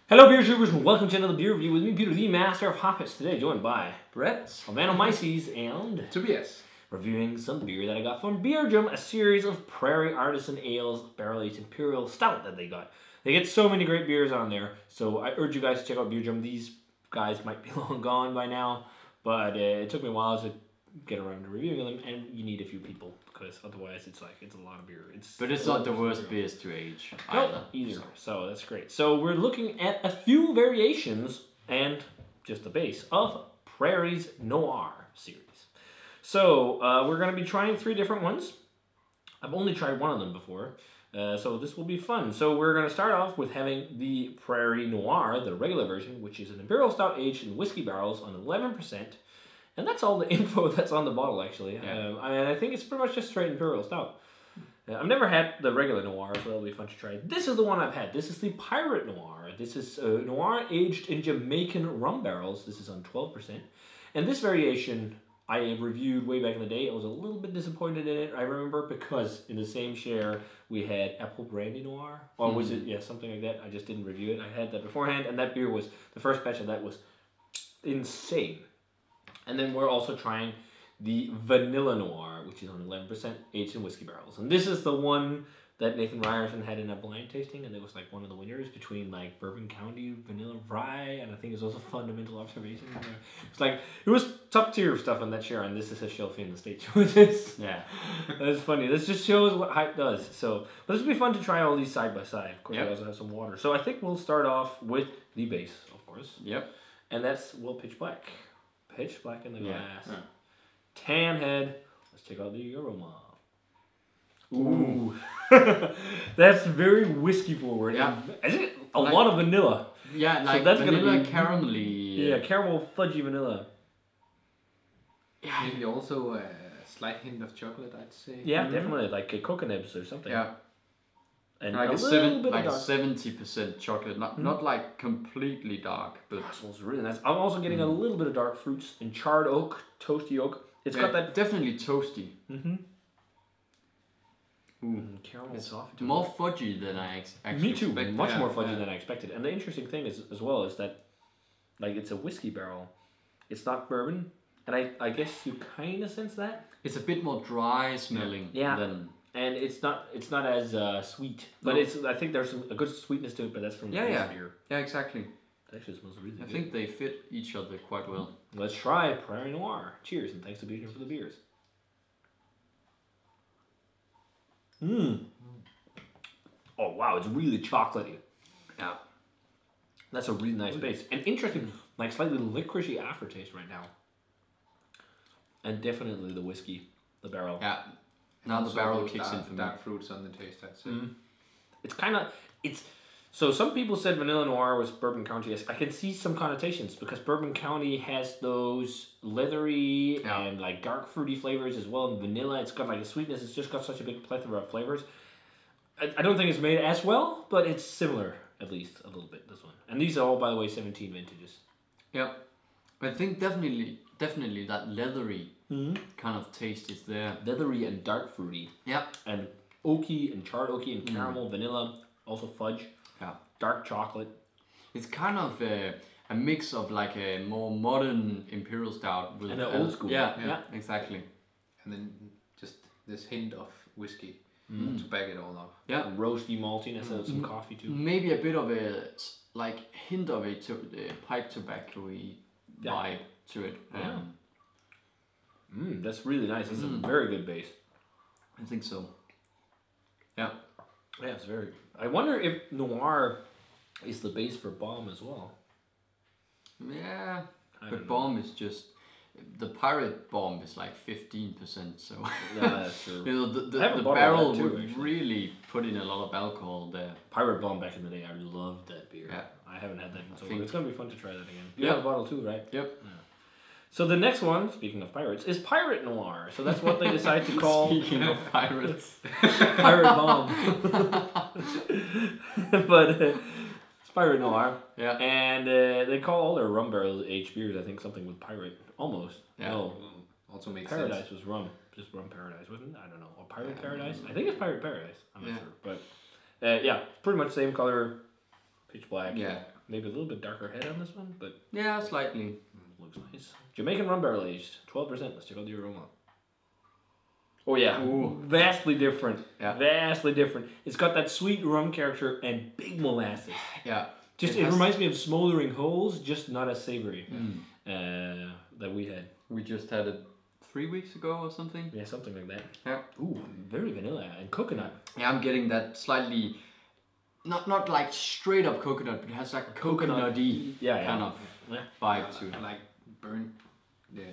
Hello beer tubers and welcome to another beer review with me, Peter, the master of hoppets. Today joined by Brett, Vanomyces and Tobias. Reviewing some beer that I got from Beerjum, a series of Prairie Artisan Ales barrel-aged Imperial Stout that they got. They get so many great beers on there, so I urge you guys to check out Beerjum. These guys might be long gone by now, but it took me a while to get around to reviewing them, and you need a few people because otherwise it's a lot of beer. But it's not the worst beers to age either. So that's great. So we're looking at a few variations and just the base of Prairie Noir series. So we're going to be trying 3 different ones. I've only tried one of them before, so this will be fun. So we're going to start off with having the Prairie Noir, the regular version, which is an Imperial Stout aged in whiskey barrels on 11%. And that's all the info that's on the bottle, actually. Yeah. I think it's pretty much just straight Imperial Stout. I've never had the regular Noir, so that'll be fun to try. This is the one I've had. This is the Pirate Noir. This is Noir aged in Jamaican rum barrels. This is on 12%. And this variation I reviewed way back in the day. I was a little bit disappointed in it, I remember, because in the same share we had Apple Brandy Noir. Or was it, yeah, something like that. I just didn't review it. I had that beforehand, and that beer was, the first batch of that was insane. And then we're also trying the Vanilla Noir, which is on 11% aged in whiskey barrels. And this is the one that Nathan Ryerson had in a blind tasting, and it was like one of the winners between like Bourbon County Vanilla Rye, and I think it's also Fundamental Observation. It's like, it was top tier stuff on that share, and this is a shelf in the States. Yeah. That's funny. This just shows what hype does. So, but this will be fun to try all these side by side. Of course, I also have some water. So I think we'll start off with the base, of course. Yep. And that's, well, Pitch Black. Pitch Black in the glass. Yeah. Tan head. Let's check out the aroma. Ooh. That's very whiskey forward. Yeah. Isn't it a lot of vanilla? Yeah, like so that's vanilla gonna be caramelly. Yeah, caramel fudgy vanilla. Yeah. Maybe also a slight hint of chocolate, I'd say. Yeah, definitely. Like a coconuts or something. Yeah. And like a little bit like of dark. 70% chocolate, not like completely dark, but That smells really nice. I'm also getting a little bit of dark fruits and charred oak, toasty oak. It's got that definitely toasty. caramel It's coffee. more fudgy than I actually Me too. expected. Much more fudgy than I expected. And the interesting thing is, as well, is that like it's a whiskey barrel. It's not bourbon, and I guess you kind of sense that. It's a bit more dry smelling than. And it's not as sweet, but I think there's a good sweetness to it, but that's from the beer. Yeah, exactly. It actually smells really good. I think they fit each other quite well. Let's try Prairie Noir. Cheers, and thanks to Beerjum for the beers. Oh wow, it's really chocolatey. Yeah. That's a really nice base. And interesting, like slightly licoricey aftertaste right now. And definitely the whiskey, the barrel. Yeah. Now the barrel kicks in for me. Dark fruits on the taste, I'd say. It's kind of, so some people said Vanilla Noir was Bourbon County. I can see some connotations because Bourbon County has those leathery and like dark fruity flavors as well. And vanilla, it's got like a sweetness. It's just got such a big plethora of flavors. I don't think it's made as well, but it's similar at least a little bit, this one. And these are all, by the way, 17 vintages. Yeah. I think definitely that leathery kind of taste is there. Leathery and dark fruity. Yeah. And oaky and charred oaky and caramel, vanilla, also fudge. Yeah. Dark chocolate. It's kind of a mix of like a more modern Imperial Stout with and an old school. Yeah, exactly. And then just this hint of whiskey to back it all up. Yeah. And roasty maltiness and some coffee too. Maybe a bit of a like hint of a pipe tobacco-y vibe to it. Yeah. That's really nice. It's a very good base. I think so. Yeah. Yeah, it's very. I wonder if Noir is the base for Bomb as well. Yeah. But Bomb is just the Pirate Bomb is like 15%. So yeah, that's true. You know, the barrel would really put in a lot of alcohol there. Pirate Bomb back in the day, I loved that beer. Yeah. I haven't had that in so long. It's gonna be fun to try that again. You Yeah. have a bottle too, right? Yep. Yeah. So the next one, speaking of pirates, is Pirate Noir. So that's what they decide to call. Speaking of pirates, Pirate Bomb. But it's Pirate Noir. Yeah. And they call all their rum barrel aged beers, I think, something with pirate. Almost. Yeah. No. Also makes Paradise sense. was rum. Just Rum Paradise, wasn't it? I don't know. Or Pirate Paradise? I think it's Pirate Paradise. I'm not sure. But yeah, pretty much same color. Pitch black. Yeah. Maybe a little bit darker head on this one, but Yeah, slightly. looks nice. Jamaican rum barrel aged, 12%. Let's check out the aroma. Oh yeah, Ooh. vastly different. Yeah. Vastly different. It's got that sweet rum character and big molasses. Yeah. Just it reminds me of smoldering holes, just not as savory that we had. We just had it 3 weeks ago or something. Yeah, something like that. Yeah. Ooh, very vanilla and coconut. Yeah, I'm getting that slightly, not like straight up coconut, but it has like coconutty kind of vibe to it. Like burnt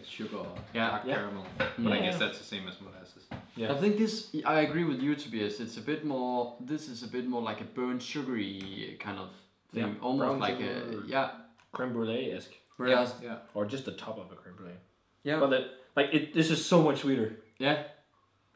sugar or Yeah. dark caramel. But I guess that's the same as molasses. Yeah. I think this, I agree with you, Tobias. It's a bit more, this is a bit more like a burnt sugary kind of thing. Yeah. Almost Brown like sugar. Creme brulee-esque. Yeah. Yeah. Or just the top of a creme brulee. Yeah. But this is so much sweeter. Yeah.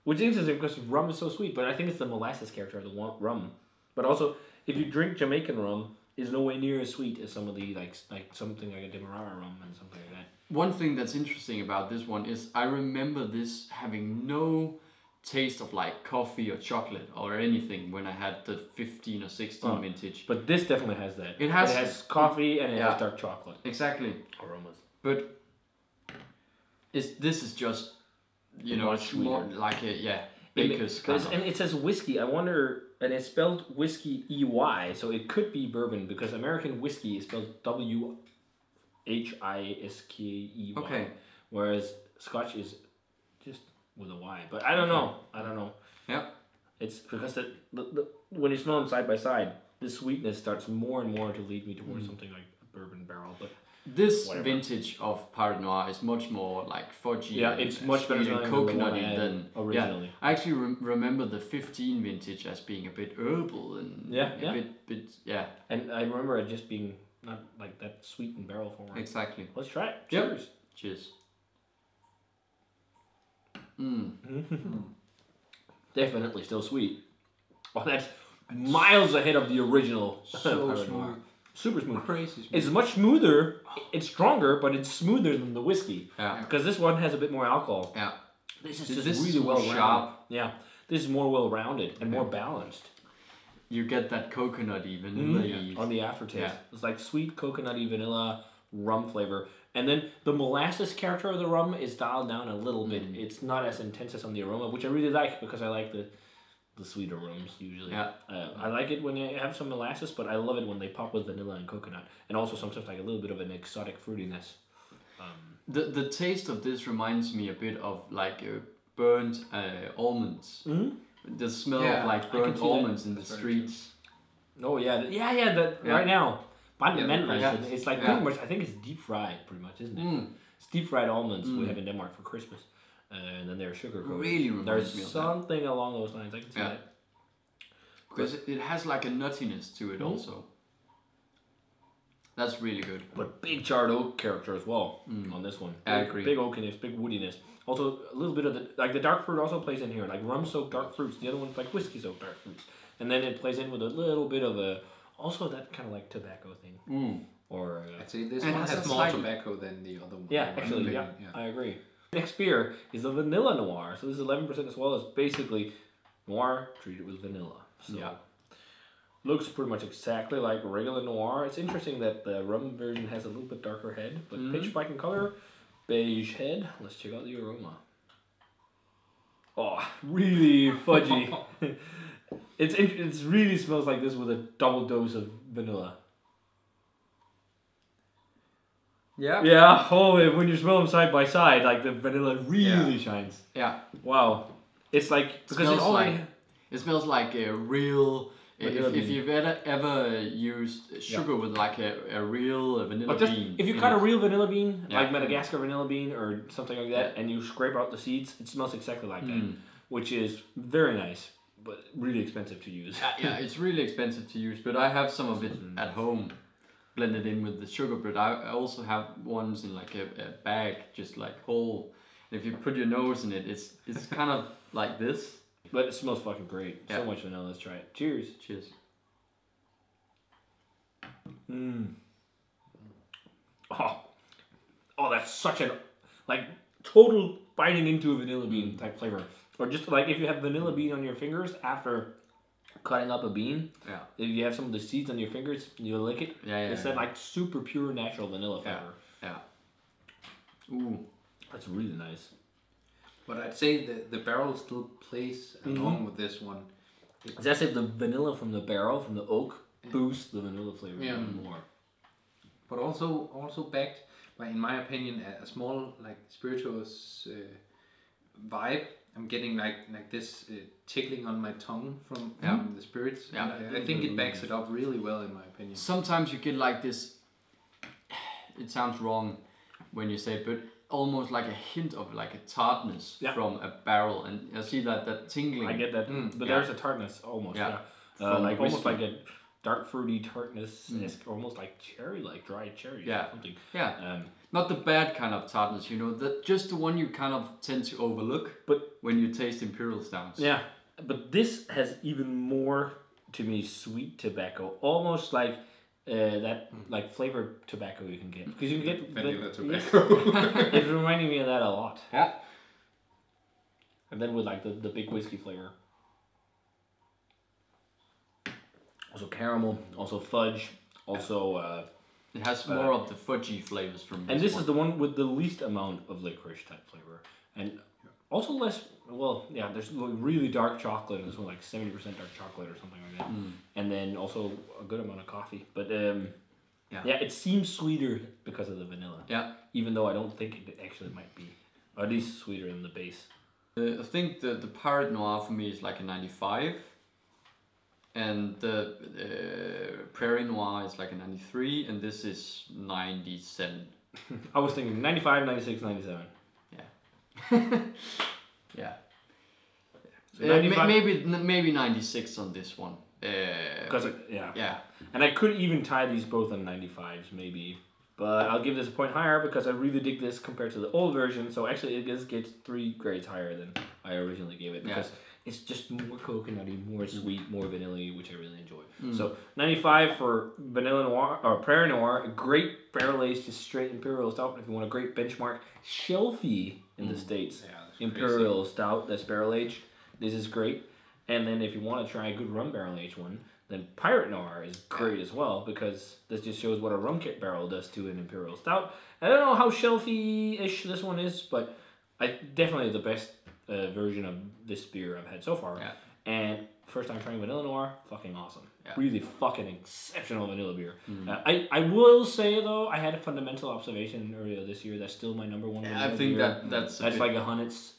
Which is interesting because rum is so sweet, but I think it's the molasses character of the rum. But also, if you drink Jamaican rum, it's nowhere near as sweet as some of the like something like a Demerara rum and something like that. One thing that's interesting about this one is I remember this having no taste of like coffee or chocolate or anything when I had the 15 or 16 vintage. But this definitely has that. It has coffee and it has dark chocolate Exactly. aromas. But this is just, you know, Much it's more sweeter. like a baker's kind of. And it says whiskey. I wonder, and it's spelled whiskey EY, so it could be bourbon because American whiskey is spelled WHISKEY. Okay. Whereas Scotch is just with a Y. But I don't know. Yeah. It's because the when you smell them side by side, the sweetness starts more and more to lead me towards something like a bourbon barrel. But This whatever. vintage of Prairie Noir is much more like fudgy. Yeah, and it's much better sweet and smelling than the one I coconutty had than originally. Yeah, I actually remember the 15 vintage as being a bit herbal and a bit And I remember it just being not like that sweet in barrel form. exactly. Let's try it. Yep. Cheers. Cheers. Definitely still sweet. Oh, that's miles ahead of the original. So Prairie smooth. Noir. Super smooth. Crazy smooth. It's much smoother. It's stronger, but it's smoother than the whiskey. Yeah. Because this one has a bit more alcohol. Yeah. This is This just is really more well rounded. sharp. Yeah. This is more well rounded and more balanced. You get that coconutty, vanilla On the aftertaste. Yeah. It's like sweet coconutty vanilla rum flavor. And then the molasses character of the rum is dialed down a little bit. It's not as intense as on the aroma, which I really like because I like the sweeter rums usually. Yeah. I like it when you have some molasses, but I love it when they pop with vanilla and coconut. And also sometimes like a little bit of an exotic fruitiness. The taste of this reminds me a bit of like burnt almonds. The smell of like I can burnt see that. almonds in the That's very streets. Oh yeah, right now. Yeah. It's like pretty much, I think it's deep fried pretty much, isn't it? It's deep fried almonds we have in Denmark for Christmas. And then they're sugar coated. Really reminds There's me of that. something along those lines, I can see that. Because it has like a nuttiness to it also. That's really good. But big charred oak character as well on this one. I agree. Big oakiness, big woodiness. Also a little bit of the dark fruit also plays in here, like rum soaked dark fruits. The other one's like whiskey soaked dark fruits. And then it plays in with a little bit of also that kind of like tobacco thing. Or I'd say this And one it has has a more slight- tobacco than the other one. yeah, in my actually, opinion. I agree. Next beer is the Vanilla Noir. So this is 11% as well. It's basically noir treated with vanilla. So looks pretty much exactly like regular noir. It's interesting that the rum version has a little bit darker head, but pitch black in color, beige head. Let's check out the aroma. Oh, really fudgy. It really smells like this with a double dose of vanilla. Yeah. Yeah, when you smell them side by side, like the vanilla really shines. Yeah. Wow. It's like, because It smells like a real. Vanilla If bean. you've ever used sugar with like a real vanilla But just, bean. if you cut a real vanilla bean, Yeah. like Madagascar vanilla bean or something like that, and you scrape out the seeds, it smells exactly like that, which is very nice, but really expensive to use. Yeah, it's really expensive to use, but I have some of it at home, blended in with the sugar. But I also have ones in like a bag, just like whole. And if you put your nose in it, it's kind of like this. But it smells fucking great. Yeah. So much vanilla. Let's try it. Cheers. Cheers. Oh, that's such an total biting into a vanilla bean type flavor. Or just like if you have vanilla bean on your fingers after cutting up a bean. Yeah. If you have some of the seeds on your fingers, you lick it. It's that like super pure natural vanilla flavor. Yeah. Ooh, that's really nice. But I'd say the barrel still plays along with this one. It's as if the vanilla from the barrel, from the oak, boosts the vanilla flavor even more. But also backed by, in my opinion, a small like spirituous vibe. I'm getting like this tickling on my tongue from the spirits. Yeah. I think it backs it up really well, in my opinion. Sometimes you get like this. It sounds wrong when you say it, but almost like a hint of like a tartness from a barrel, and I see that tingling. I get that, but there's a tartness almost. Yeah, like almost like a dark fruity tartness, almost like cherry, like dried cherry. Yeah, or something. Yeah. Not the bad kind of tartness, you know, just the one you kind of tend to overlook. But when you taste Imperial stouts. Yeah, but this has even more, to me, sweet tobacco, almost like. That like flavored tobacco you can get, because you can get vanilla tobacco. It's reminding me of that a lot. Yeah. And then with like the big whiskey flavor. Also caramel, also fudge, also. It has more of the fudgy flavors from. And this is the one with the least amount of licorice type flavor, and also less. Well, yeah, there's really dark chocolate in this one, like 70% dark chocolate or something like that. And then also a good amount of coffee. But it seems sweeter because of the vanilla. Yeah. Even though I don't think it actually might be. Or at least sweeter in the base. I think the Prairie Noir for me is like a 95. And the Prairie Noir is like a 93. And this is 97. I was thinking 95, 96, 97. Yeah. Yeah. So maybe 96 on this one. Yeah. And I could even tie these both on 95s maybe, but I'll give this a point higher because I really dig this compared to the old version. So actually, it just gets 3 grades higher than I originally gave it because it's just more coconutty, more sweet, more vanilla-y, which I really enjoy. So 95 for Vanilla Noir or Prairie Noir, a great barrel-aged, just straight Imperial Stout. If you want a great benchmark, shelfie in the States. Yeah. Imperial Stout that's barrel aged. This is great. And then if you want to try a good rum barrel aged one, then Pirate Noir is great as well, because this just shows what a rum kit barrel does to an Imperial Stout. I don't know how shelfy-ish this one is, but definitely the best version of this beer I've had so far. Yeah. And first time trying Vanilla Noir, fucking awesome. Yeah. Really fucking exceptional vanilla beer. I will say though, I had a fundamental observation earlier this year that's still my number one. I think beer. that's like a Hunnits,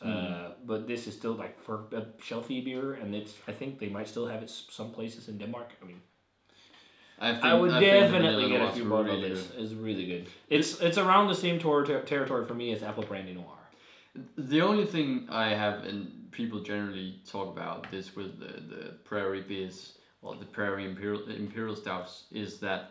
but this is still like for a shelfie beer, and I think they might still have it some places in Denmark. I mean, I would definitely get a few bottles of this. It's really good. It's around the same territory for me as Apple Brandy Noir. The only thing I have, and people generally talk about this with the Prairie beers or the Prairie Imperial Stouts, is that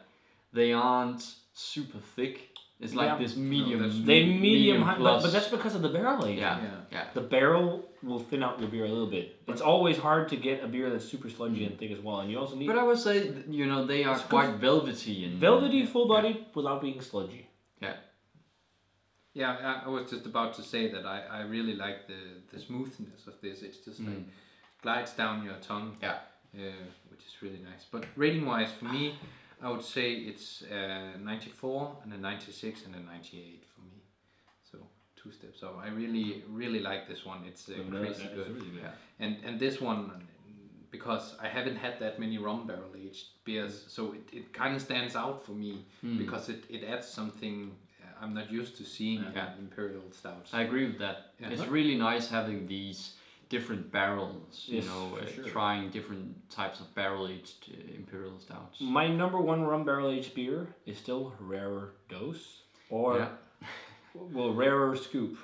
they aren't super thick. It's like this medium. Medium high, but that's because of the barrel aging. Yeah. The barrel will thin out your beer a little bit. It's always hard to get a beer that's super sludgy and thick as well, and you also need. But I would say, you know, they are quite velvety and full-bodied without being sludgy. Yeah. Yeah, I was just about to say that I really like the smoothness of this. It's just like glides down your tongue. Yeah. Which is really nice. But rating wise, for me, I would say it's 94 and a 96 and a 98 for me. So 2 steps up. I really like this one. It's crazy good. Really good. Yeah. And this one, because I haven't had that many rum barrel aged beers, so it kind of stands out for me because it adds something I'm not used to seeing in Imperial Stouts. I agree with that. Yeah. It's really nice having these different barrels, you know, trying different types of barrel-aged Imperial Stouts. My number 1 rum barrel-aged beer is still Rarer Dose, or, Rarer Scoop.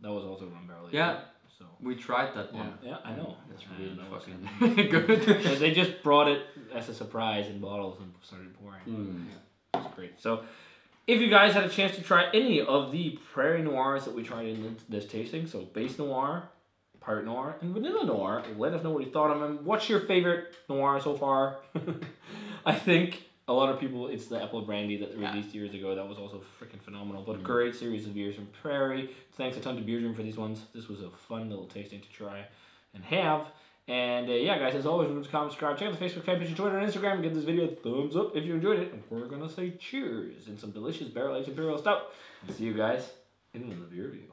That was also rum barrel-aged. Yeah, beer, so. We tried that one. Yeah, I know. That's really fucking good. They just brought it as a surprise in bottles and started pouring. That's great. So, if you guys had a chance to try any of the Prairie Noirs that we tried in this tasting, so Base Noir, Pirate Noir, and Vanilla Noir, let us know what you thought of them. What's your favorite Noir so far? I think a lot of people, it's the Apple Brandy that they released years ago. That was also freaking phenomenal. But a great series of beers from Prairie. Thanks a ton to Beer Dream for these ones. This was a fun little tasting to try and have. And yeah, guys, as always, remember to comment, subscribe, check out the Facebook fan page, Twitter, and Instagram, and give this video a thumbs up if you enjoyed it. And we're gonna say cheers in some delicious barrel-aged Imperial Stout. See you guys in the beer review.